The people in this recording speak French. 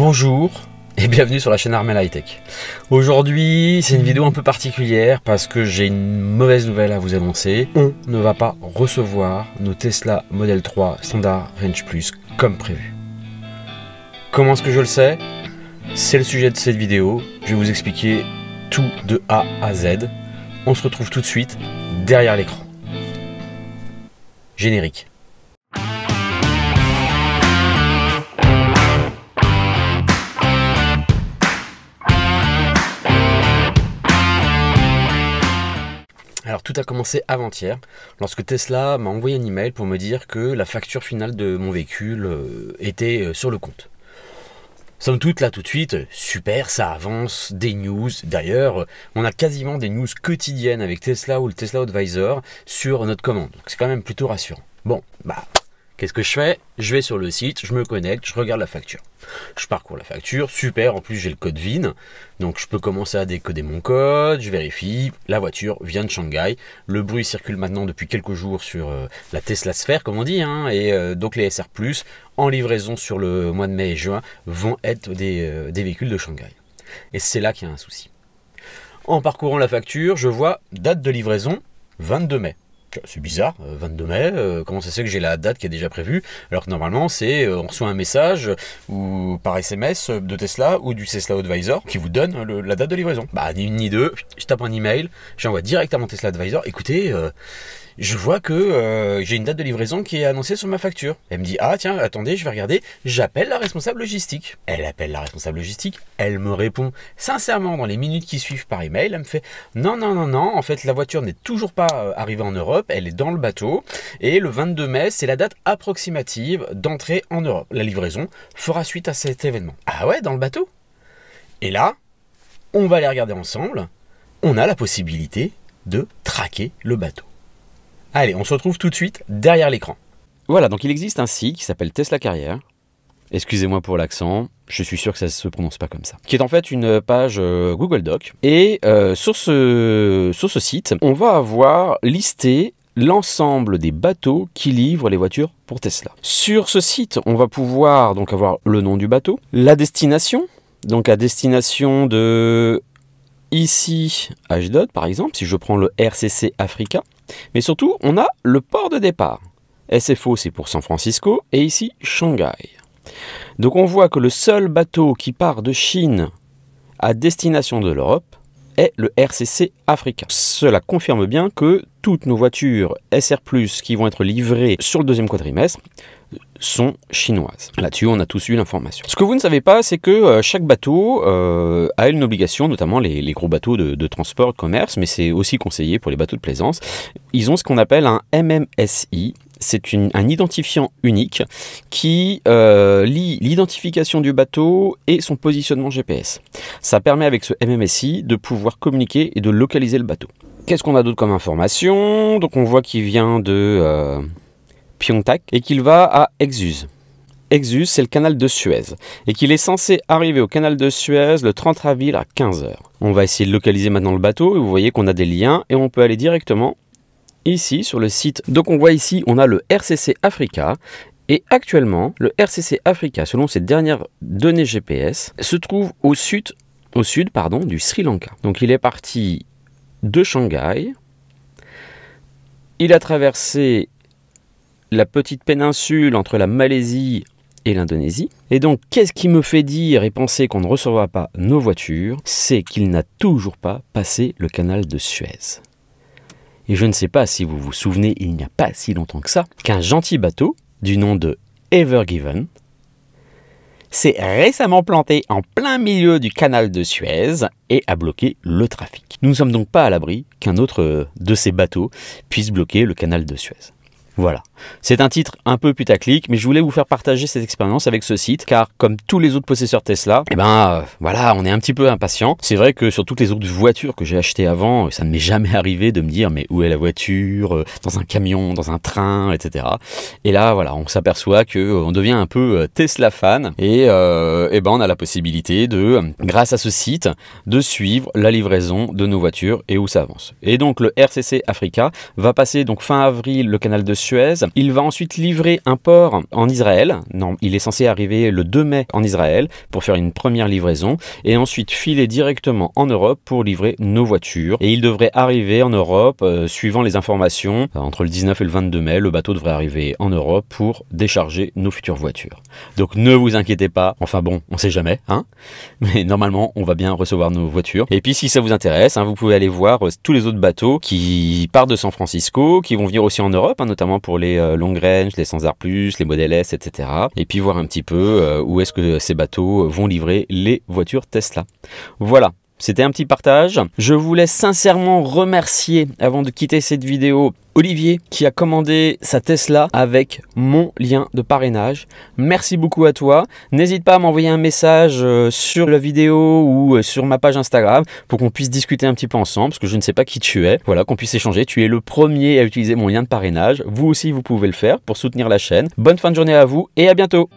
Bonjour et bienvenue sur la chaîne Armel High Tech. Aujourd'hui, c'est une vidéo un peu particulière parce que j'ai une mauvaise nouvelle à vous annoncer. On ne va pas recevoir nos Tesla Model 3 Standard Range Plus comme prévu. Comment est-ce que je le sais? C'est le sujet de cette vidéo. Je vais vous expliquer tout de A à Z. On se retrouve tout de suite derrière l'écran. Générique. Alors tout a commencé avant-hier, lorsque Tesla m'a envoyé un email pour me dire que la facture finale de mon véhicule était sur le compte. Somme toute, là tout de suite, super, ça avance, des news. D'ailleurs, on a quasiment des news quotidiennes avec Tesla ou le Tesla Advisor sur notre commande. Donc c'est quand même plutôt rassurant. Bon, qu'est-ce que je fais? Je vais sur le site, je me connecte, je regarde la facture. Je parcours la facture, super, en plus j'ai le code VIN, donc je peux commencer à décoder mon code, je vérifie, la voiture vient de Shanghai. Le bruit circule maintenant depuis quelques jours sur la Tesla Sphère, comme on dit, et donc les SR+, en livraison sur le mois de mai et juin, vont être des véhicules de Shanghai. Et c'est là qu'il y a un souci. En parcourant la facture, je vois date de livraison 22 mai. C'est bizarre, 22 mai, comment ça se fait que j'ai la date qui est déjà prévue, alors que normalement c'est on reçoit un message ou par SMS de Tesla ou du Tesla Advisor qui vous donne la date de livraison. Ni une ni deux, je tape un email, j'envoie direct à mon Tesla Advisor, écoutez, je vois que j'ai une date de livraison qui est annoncée sur ma facture. Elle me dit, ah tiens, attendez, je vais regarder, j'appelle la responsable logistique. Elle appelle la responsable logistique, elle me répond sincèrement dans les minutes qui suivent par email, elle me fait, non, en fait la voiture n'est toujours pas arrivée en Europe, elle est dans le bateau, et le 22 mai, c'est la date approximative d'entrée en Europe. La livraison fera suite à cet événement. Ah ouais, dans le bateau? Et là, on va aller regarder ensemble, on a la possibilité de traquer le bateau. Allez, on se retrouve tout de suite derrière l'écran. Voilà, donc il existe un site qui s'appelle Tesla Carrière. Excusez-moi pour l'accent, je suis sûr que ça ne se prononce pas comme ça. Qui est en fait une page Google Doc. Et sur ce site, on va avoir listé l'ensemble des bateaux qui livrent les voitures pour Tesla. Sur ce site, on va pouvoir donc avoir le nom du bateau, la destination, donc la destination de ici Ashdod par exemple, si je prends le RCC Africa. Mais surtout, on a le port de départ. SFO, c'est pour San Francisco, et ici, Shanghai. Donc on voit que le seul bateau qui part de Chine à destination de l'Europe est le RCC Africa. Cela confirme bien que toutes nos voitures SR+, qui vont être livrées sur le deuxième quadrimestre, sont chinoises. Là-dessus, on a tous eu l'information. Ce que vous ne savez pas, c'est que chaque bateau a une obligation, notamment les gros bateaux de transport, de commerce, mais c'est aussi conseillé pour les bateaux de plaisance. Ils ont ce qu'on appelle un MMSI. C'est un identifiant unique qui lie l'identification du bateau et son positionnement GPS. Ça permet avec ce MMSI de pouvoir communiquer et de localiser le bateau. Qu'est-ce qu'on a d'autre comme information? Donc on voit qu'il vient de Pyeongtaek et qu'il va à Exus. Exus, c'est le canal de Suez et qu'il est censé arriver au canal de Suez le 30 avril à 15 h. On va essayer de localiser maintenant le bateau et vous voyez qu'on a des liens et on peut aller directement ici sur le site. Donc on voit ici, on a le RCC Africa et actuellement le RCC Africa, selon ses dernières données GPS, se trouve au sud du Sri Lanka. Donc il est parti de Shanghai, il a traversé la petite péninsule entre la Malaisie et l'Indonésie. Et donc, qu'est-ce qui me fait dire et penser qu'on ne recevra pas nos voitures? C'est qu'il n'a toujours pas passé le canal de Suez. Et je ne sais pas si vous vous souvenez, il n'y a pas si longtemps que ça, qu'un gentil bateau du nom de Ever Given s'est récemment planté en plein milieu du canal de Suez et a bloqué le trafic. Nous ne sommes donc pas à l'abri qu'un autre de ces bateaux puisse bloquer le canal de Suez. Voilà, c'est un titre un peu putaclic, mais je voulais vous faire partager cette expérience avec ce site, car comme tous les autres possesseurs Tesla, voilà, on est un petit peu impatient. C'est vrai que sur toutes les autres voitures que j'ai achetées avant, ça ne m'est jamais arrivé de me dire mais où est la voiture, dans un camion, dans un train, etc. Et là, voilà, on s'aperçoit qu'on devient un peu Tesla fan, et on a la possibilité de, grâce à ce site, de suivre la livraison de nos voitures et où ça avance. Et donc le RCC Africa va passer donc fin avril le canal de Suez Suez. Il va ensuite livrer un port en Israël. Non, il est censé arriver le 2 mai en Israël pour faire une première livraison et ensuite filer directement en Europe pour livrer nos voitures. Et il devrait arriver en Europe, suivant les informations, entre le 19 et le 22 mai, le bateau devrait arriver en Europe pour décharger nos futures voitures. Donc ne vous inquiétez pas, enfin bon, on sait jamais, hein, mais normalement on va bien recevoir nos voitures. Et puis si ça vous intéresse, hein, vous pouvez aller voir tous les autres bateaux qui partent de San Francisco, qui vont venir aussi en Europe, hein, notamment pour les Long Range, les Sanzar Plus, les Model S, etc. Et puis voir un petit peu où est-ce que ces bateaux vont livrer les voitures Tesla. Voilà. C'était un petit partage. Je voulais sincèrement remercier, avant de quitter cette vidéo, Olivier qui a commandé sa Tesla avec mon lien de parrainage. Merci beaucoup à toi. N'hésite pas à m'envoyer un message sur la vidéo ou sur ma page Instagram pour qu'on puisse discuter un petit peu ensemble parce que je ne sais pas qui tu es. Voilà, qu'on puisse échanger. Tu es le premier à utiliser mon lien de parrainage. Vous aussi, vous pouvez le faire pour soutenir la chaîne. Bonne fin de journée à vous et à bientôt.